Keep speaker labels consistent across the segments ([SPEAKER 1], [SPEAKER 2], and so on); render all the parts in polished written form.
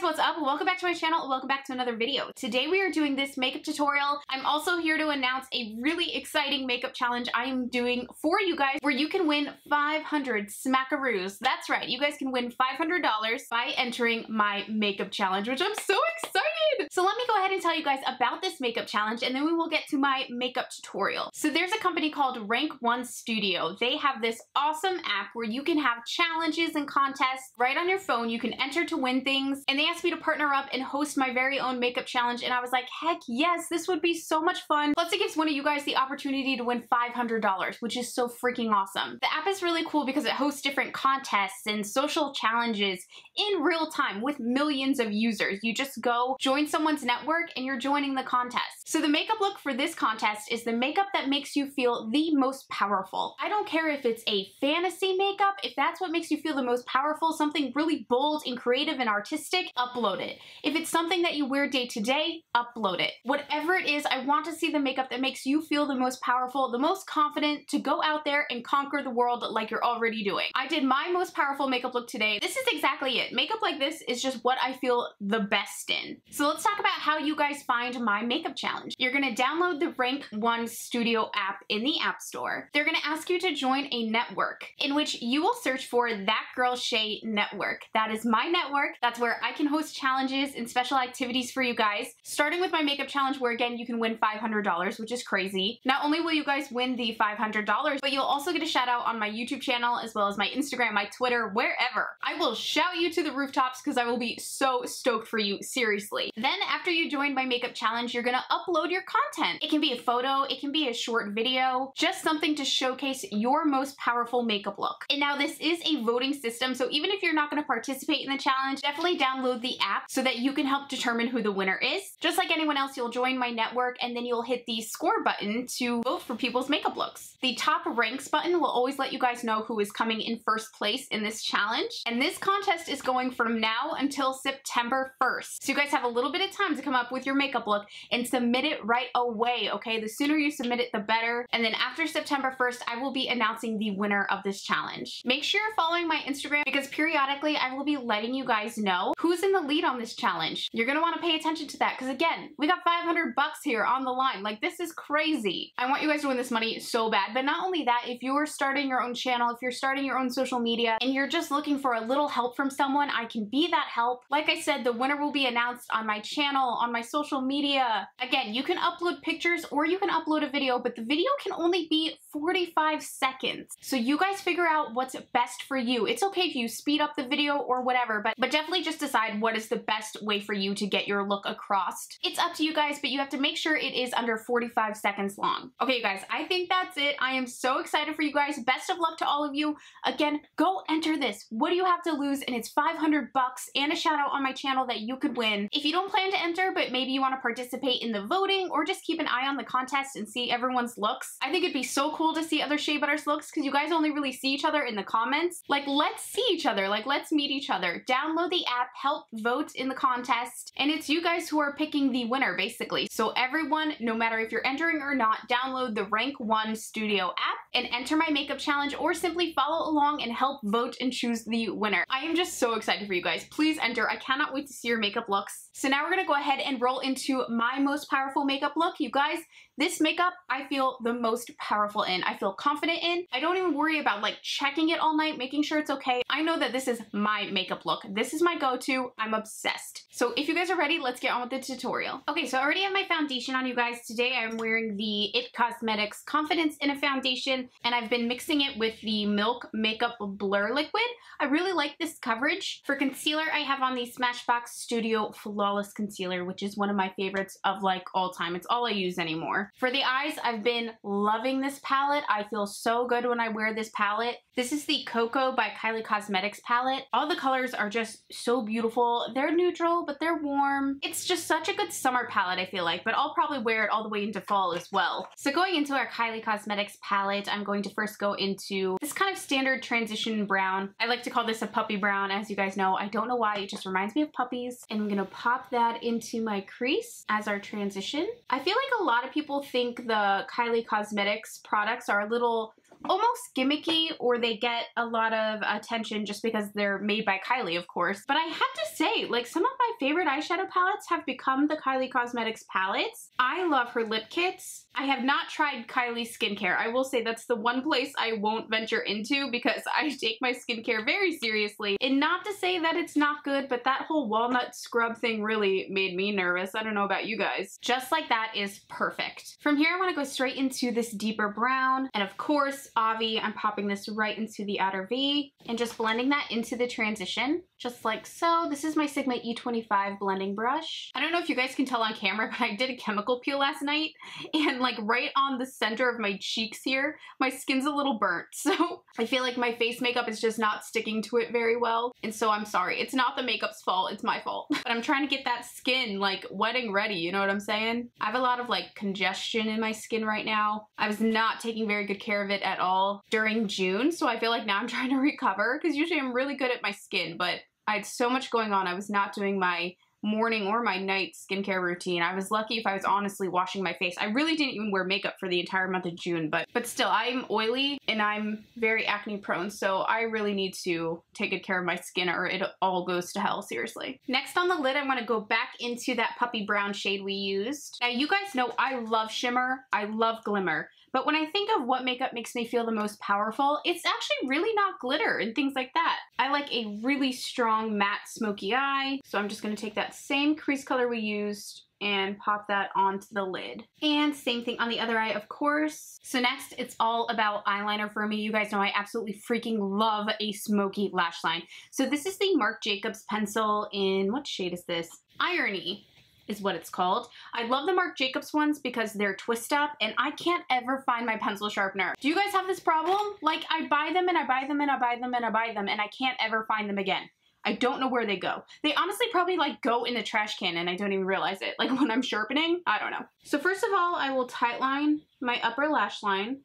[SPEAKER 1] what's up? Welcome back to my channel. Welcome back to another video. Today we are doing this makeup tutorial. I'm also here to announce a really exciting makeup challenge I am doing for you guys where you can win 500 smackaroos. That's right, you guys can win $500 by entering my makeup challenge, which I'm so excited! So let me go ahead and tell you guys about this makeup challenge and then we will get to my makeup tutorial. So there's a company called Rank 1 Studio. They have this awesome app where you can have challenges and contests right on your phone. You can enter to win things, and they asked me to partner up and host my very own makeup challenge, and I was like, heck yes, this would be so much fun. Plus it gives one of you guys the opportunity to win $500, which is so freaking awesome. The app is really cool because it hosts different contests and social challenges in real time with millions of users. You just go join someone's network and you're joining the contest. So the makeup look for this contest is the makeup that makes you feel the most powerful. I don't care if it's a fantasy makeup, if that's what makes you feel the most powerful, something really bold and creative and artistic, upload it. If it's something that you wear day to day, upload it. Whatever it is, I want to see the makeup that makes you feel the most powerful, the most confident to go out there and conquer the world like you're already doing. I did my most powerful makeup look today. This is exactly it. Makeup like this is just what I feel the best in. So let's talk about how you guys find my makeup challenge. You're gonna download the Rank 1 Studio app in the App Store. They're gonna ask you to join a network in which you will search for That Girl SHAE Network. That is my network. That's where I can host challenges and special activities for you guys, starting with my makeup challenge where again you can win $500, which is crazy. Not only will you guys win the $500, but you'll also get a shout out on my YouTube channel as well as my Instagram, my Twitter, wherever. I will shout you to the rooftops because I will be so stoked for you, seriously. Then after you join my makeup challenge, you're gonna upload your content. It can be a photo, it can be a short video, just something to showcase your most powerful makeup look. And now this is a voting system, so even if you're not gonna participate in the challenge, definitely download the app so that you can help determine who the winner is. Just like anyone else, you'll join my network and then you'll hit the score button to vote for people's makeup looks. The top ranks button will always let you guys know who is coming in first place in this challenge. And this contest is going from now until September 1st. So you guys have a little bit of time to come up with your makeup look and submit it right away, okay? The sooner you submit it, the better. And then after September 1st, I will be announcing the winner of this challenge. Make sure you're following my Instagram because periodically I will be letting you guys know who's in the lead on this challenge. You're gonna wanna pay attention to that because again, we got 500 bucks here on the line. Like, this is crazy. I want you guys to win this money so bad, but not only that, if you're starting your own channel, if you're starting your own social media and you're just looking for a little help from someone, I can be that help. Like I said, the winner will be announced on my channel, on my social media. Again, you can upload pictures or you can upload a video, but the video can only be 45 seconds. So you guys figure out what's best for you. It's okay if you speed up the video or whatever, but definitely just decide what is the best way for you to get your look across. It's up to you guys, but you have to make sure it is under 45 seconds long. Okay, you guys, I think that's it. I am so excited for you guys. Best of luck to all of you. Again, go enter this. What do you have to lose? And it's 500 bucks and a shout out on my channel that you could win. If you don't plan to enter, but maybe you want to participate in the voting or just keep an eye on the contest and see everyone's looks, I think it'd be so cool to see other Shea Butters looks because you guys only really see each other in the comments. Like, let's see each other. Like, let's meet each other. Download the app, help vote in the contest, and it's you guys who are picking the winner, basically. So everyone, no matter if you're entering or not, download the Rank 1 Studio app and enter my makeup challenge or simply follow along and help vote and choose the winner. I am just so excited for you guys. Please enter. I cannot wait to see your makeup looks. So now we're gonna go ahead and roll into my most powerful makeup look. You guys, this makeup I feel the most powerful in. I feel confident in. I don't even worry about like checking it all night, making sure it's okay. I know that this is my makeup look. This is my go-to. I'm obsessed. So if you guys are ready, let's get on with the tutorial. Okay, so I already have my foundation on, you guys. Today I'm wearing the IT Cosmetics Confidence in a Foundation, and I've been mixing it with the Milk Makeup Blur Liquid. I really like this coverage. For concealer, I have on the Smashbox Studio Flawless Concealer, which is one of my favorites of like all time. It's all I use anymore. For the eyes, I've been loving this palette. I feel so good when I wear this palette. This is the Cocoa by Kylie Cosmetics palette. All the colors are just so beautiful. They're neutral, but they're warm. It's just such a good summer palette, I feel like, but I'll probably wear it all the way into fall as well. So going into our Kylie Cosmetics palette, I'm going to first go into this kind of standard transition brown. I like to call this a puppy brown, as you guys know. I don't know why, it just reminds me of puppies. And I'm gonna pop that into my crease as our transition. I feel like a lot of people think the Kylie Cosmetics products are a little almost gimmicky, or they get a lot of attention just because they're made by Kylie, of course. But I have to say, like, some of my favorite eyeshadow palettes have become the Kylie Cosmetics palettes. I love her lip kits. I have not tried Kylie's skincare. I will say that's the one place I won't venture into because I take my skincare very seriously. And not to say that it's not good, but that whole walnut scrub thing really made me nervous. I don't know about you guys. Just like that is perfect. From here, I want to go straight into this deeper brown. And of course, Avi, I'm popping this right into the outer V and just blending that into the transition, just like so. This is my Sigma E25 blending brush. I don't know if you guys can tell on camera, but I did a chemical peel last night, and like right on the center of my cheeks here, my skin's a little burnt. So I feel like my face makeup is just not sticking to it very well. And so I'm sorry. It's not the makeup's fault, it's my fault. But I'm trying to get that skin like wedding ready, you know what I'm saying? I have a lot of like congestion in my skin right now. I was not taking very good care of it at all during June, so I feel like now I'm trying to recover, because usually I'm really good at my skin, but I had so much going on. I was not doing my morning or my night skincare routine. I was lucky if I was honestly washing my face. I really didn't even wear makeup for the entire month of June, but still, I'm oily and I'm very acne prone, so I really need to take good care of my skin or it all goes to hell, seriously. Next on the lid, I want to go back into that puppy brown shade we used. Now, you guys know I love shimmer, I love glimmer. But when I think of what makeup makes me feel the most powerful, it's actually really not glitter and things like that. I like a really strong matte smoky eye, so I'm just going to take that same crease color we used and pop that onto the lid. And same thing on the other eye, of course. So next, it's all about eyeliner for me. You guys know I absolutely freaking love a smoky lash line. So this is the Marc Jacobs pencil in, what shade is this? Irony is what it's called. I love the Marc Jacobs ones because they're twist up and I can't ever find my pencil sharpener. Do you guys have this problem? Like, I buy them and I buy them and I buy them and I buy them and I can't ever find them again. I don't know where they go. They honestly probably like go in the trash can and I don't even realize it. Like when I'm sharpening, I don't know. So first of all, I will tightline my upper lash line.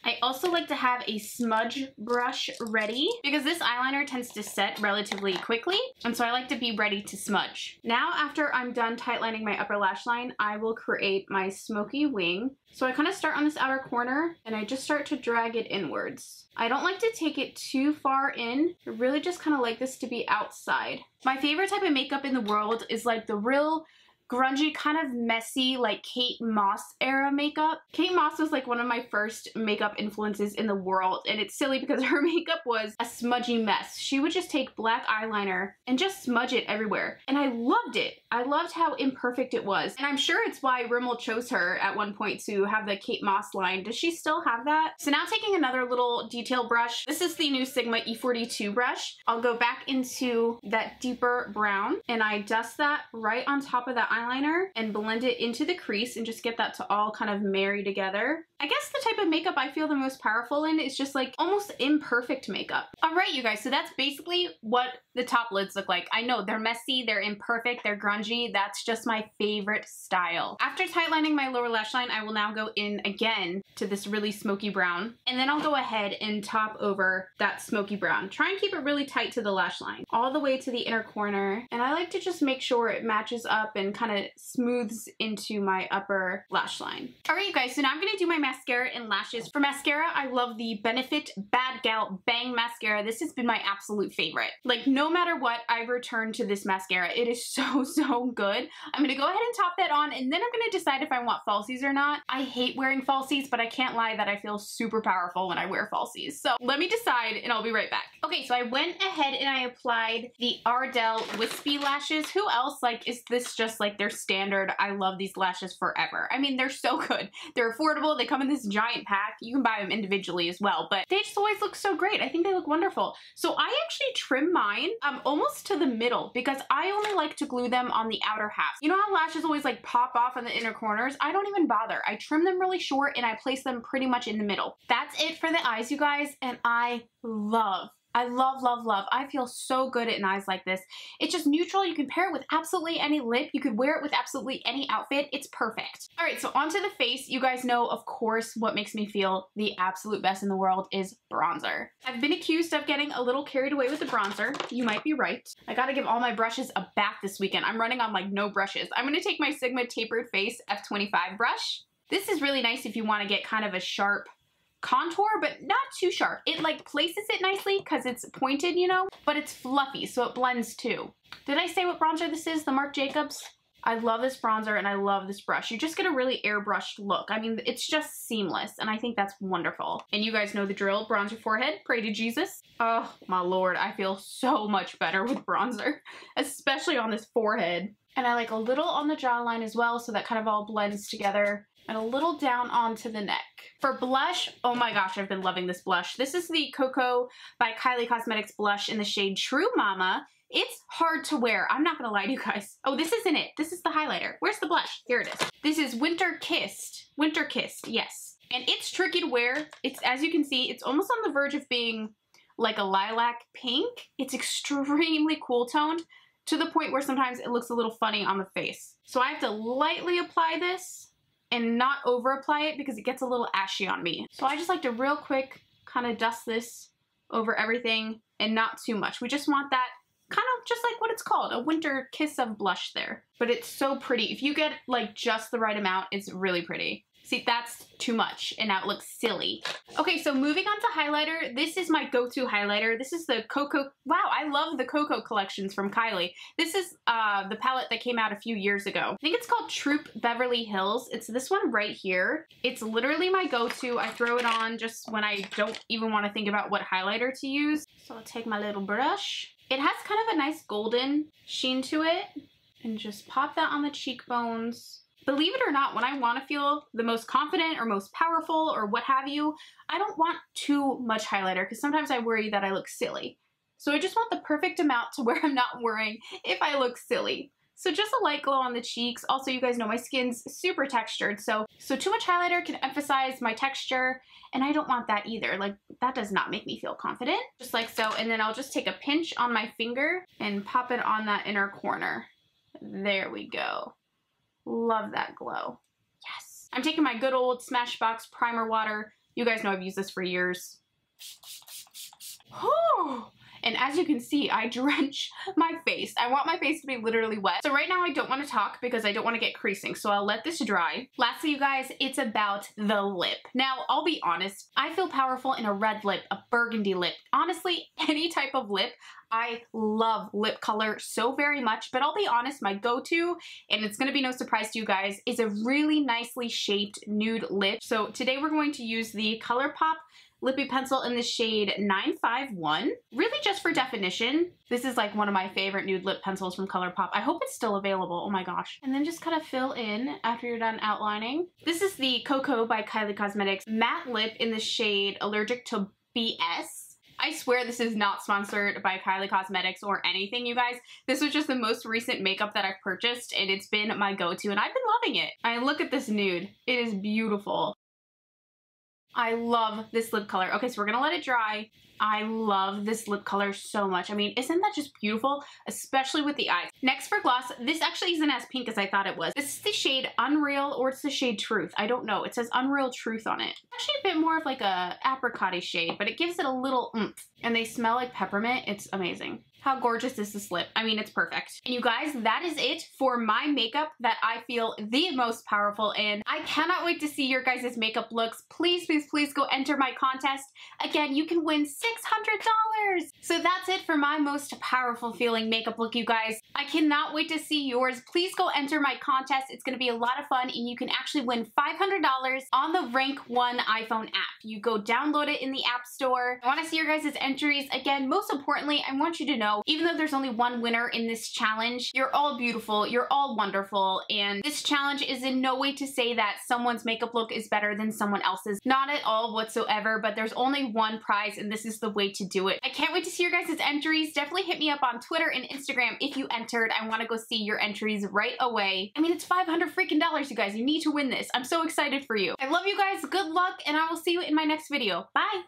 [SPEAKER 1] I also like to have a smudge brush ready because this eyeliner tends to set relatively quickly, and so I like to be ready to smudge. Now, after I'm done tightlining my upper lash line, I will create my Smoky Wing. So I kind of start on this outer corner and I just start to drag it inwards. I don't like to take it too far in. I really just kind of like this to be outside. My favorite type of makeup in the world is like the real grungy, kind of messy, like Kate Moss era makeup. Kate Moss was like one of my first makeup influences in the world, and it's silly because her makeup was a smudgy mess. She would just take black eyeliner and just smudge it everywhere, and I loved it. I loved how imperfect it was, and I'm sure it's why Rimmel chose her at one point to have the Kate Moss line. Does she still have that? So now taking another little detail brush, this is the new Sigma E42 brush. I'll go back into that deeper brown, and I dust that right on top of that eyeliner and blend it into the crease and just get that to all kind of marry together. I guess the type of makeup I feel the most powerful in is just like almost imperfect makeup. All right, you guys, so that's basically what the top lids look like. I know they're messy, they're imperfect, they're grungy. That's just my favorite style. After tightlining my lower lash line, I will now go in again to this really smoky brown, and then I'll go ahead and top over that smoky brown. Try and keep it really tight to the lash line, all the way to the inner corner. And I like to just make sure it matches up and kind of smooths into my upper lash line. All right, you guys, so now I'm gonna do my mascara and lashes. For mascara, I love the Benefit Bad Gal Bang Mascara. This has been my absolute favorite. Like, no matter what, I return to this mascara. It is so, so good. I'm gonna go ahead and top that on, and then I'm gonna decide if I want falsies or not. I hate wearing falsies, but I can't lie that I feel super powerful when I wear falsies. So let me decide, and I'll be right back. Okay, so I went ahead and I applied the Ardell Wispy lashes. Who else, like, is this just like their standard? I love these lashes forever. I mean, they're so good. They're affordable. They come in this giant pack. You can buy them individually as well, but they just always look so great. I think they look wonderful. So I actually trim mine almost to the middle because I only like to glue them on the outer half. You know how lashes always like pop off on the inner corners? I don't even bother. I trim them really short and I place them pretty much in the middle. That's it for the eyes, you guys, and I love, love, love. I feel so good in eyes like this. It's just neutral. You can pair it with absolutely any lip. You could wear it with absolutely any outfit. It's perfect. All right, so onto the face. You guys know, of course, what makes me feel the absolute best in the world is bronzer. I've been accused of getting a little carried away with the bronzer. You might be right. I gotta give all my brushes a bath this weekend. I'm running on like no brushes. I'm gonna take my Sigma Tapered Face F25 brush. This is really nice if you want to get kind of a sharp contour, but not too sharp. It like places it nicely because it's pointed, you know, but it's fluffy, so it blends too. Did I say what bronzer this is? The Marc Jacobs? I love this bronzer and I love this brush. You just get a really airbrushed look. I mean, it's just seamless and I think that's wonderful. And you guys know the drill, bronze your forehead, pray to Jesus. Oh my Lord, I feel so much better with bronzer, especially on this forehead. And I like a little on the jawline as well, so that kind of all blends together. And a little down onto the neck. For blush, oh my gosh, I've been loving this blush. This is the Cocoa by Kylie Cosmetics blush in the shade True Mama. It's hard to wear. I'm not gonna lie to you guys. Oh, this isn't it. This is the highlighter. Where's the blush? Here it is. This is Winter Kissed. Winter Kissed, yes. And it's tricky to wear. It's, as you can see, it's almost on the verge of being like a lilac pink. It's extremely cool toned to the point where sometimes it looks a little funny on the face. So I have to lightly apply this and not over apply it because it gets a little ashy on me. So I just like to real quick kind of dust this over everything and not too much. We just want that kind of just like what it's called, a winter kiss of blush there. But it's so pretty. If you get like just the right amount, it's really pretty. See, that's too much and now it looks silly. Okay, so moving on to highlighter. This is my go-to highlighter. This is the Cocoa. Wow, I love the Cocoa collections from Kylie. This is the palette that came out a few years ago. I think it's called Troop Beverly Hills. It's this one right here. It's literally my go-to. I throw it on just when I don't even want to think about what highlighter to use. So I'll take my little brush. It has kind of a nice golden sheen to it and just pop that on the cheekbones. Believe it or not, when I want to feel the most confident or most powerful or what have you, I don't want too much highlighter because sometimes I worry that I look silly. So I just want the perfect amount to where I'm not worrying if I look silly. So just a light glow on the cheeks. Also, you guys know my skin's super textured, so too much highlighter can emphasize my texture, and I don't want that either. Like, that does not make me feel confident. Just like so, and then I'll just take a pinch on my finger and pop it on that inner corner. There we go. Love that glow. Yes. I'm taking my good old Smashbox primer water. You guys know I've used this for years. Whew. And as you can see, I drench my face. I want my face to be literally wet. So right now I don't want to talk because I don't want to get creasing. So I'll let this dry. Lastly, you guys, it's about the lip. Now, I'll be honest. I feel powerful in a red lip, a burgundy lip. Honestly, any type of lip. I love lip color so very much, but I'll be honest, my go-to, and it's gonna be no surprise to you guys, is a really nicely shaped nude lip. So today we're going to use the Colourpop Lippy Pencil in the shade 951. Really just for definition. This is like one of my favorite nude lip pencils from Colourpop. I hope it's still available, oh my gosh. And then just kind of fill in after you're done outlining. This is the Cocoa by Kylie Cosmetics matte lip in the shade Allergic to BS. I swear this is not sponsored by Kylie Cosmetics or anything, you guys. This was just the most recent makeup that I've purchased and it's been my go-to and I've been loving it. I look at this nude. It is beautiful. I love this lip color. Okay, so we're gonna let it dry. I love this lip color so much. I mean, isn't that just beautiful? Especially with the eyes. Next for gloss, this actually isn't as pink as I thought it was. This is the shade Unreal or it's the shade Truth. I don't know. It says Unreal Truth on it. Actually a bit more of like a apricot-y shade, but it gives it a little oomph. And they smell like peppermint. It's amazing. How gorgeous is this lip? I mean, it's perfect. And you guys, that is it for my makeup that I feel the most powerful in. I cannot wait to see your guys' makeup looks. Please, please, please go enter my contest. Again, you can win $600. So that's it for my most powerful feeling makeup look, you guys. I cannot wait to see yours. Please go enter my contest. It's gonna be a lot of fun and you can actually win $500 on the Rank 1 iPhone app. You go download it in the App Store. I wanna see your guys' entries. Again, most importantly, I want you to know, even though there's only one winner in this challenge, you're all beautiful, you're all wonderful, and this challenge is in no way to say that someone's makeup look is better than someone else's. Not at all whatsoever, but there's only one prize and this is the way to do it. I can't wait to see your guys' entries. Definitely hit me up on Twitter and Instagram if you entered. I want to go see your entries right away. I mean, it's $500 freaking, you guys. You need to win this. I'm so excited for you. I love you guys. Good luck, and I will see you in my next video. Bye!